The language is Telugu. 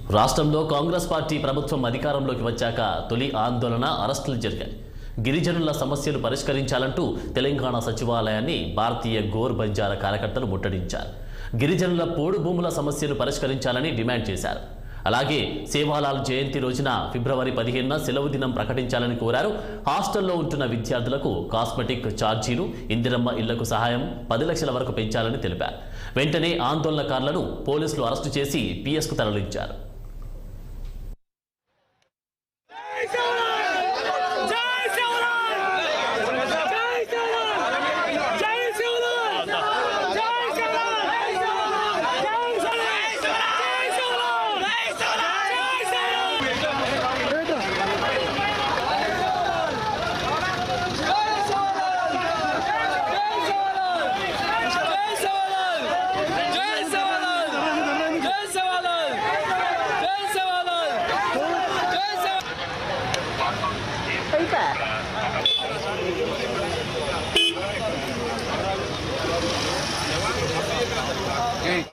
రాష్ట్రంలో కాంగ్రెస్ పార్టీ ప్రభుత్వం అధికారంలోకి వచ్చాక తొలి ఆందోళన అరెస్టులు జరిగాయి. గిరిజనుల సమస్యలు పరిష్కరించాలంటూ తెలంగాణ సచివాలయాన్ని భారతీయ గోర్ బంజారా కార్యకర్తలు ముట్టడించారు. గిరిజనుల పోడు భూముల సమస్యలు పరిష్కరించాలని డిమాండ్ చేశారు. అలాగే సేవాలాల్ జయంతి రోజున ఫిబ్రవరి 15న సెలవు దినం ప్రకటించాలని కోరారు. హాస్టల్లో ఉంటున్న విద్యార్థులకు కాస్మెటిక్ ఛార్జీలు, ఇందిరమ్మ ఇళ్లకు సహాయం 10 లక్షల వరకు పెంచాలని తెలిపారు. వెంటనే ఆందోళనకారులను పోలీసులు అరెస్టు చేసి పిఎస్కు తరలించారు. Hey.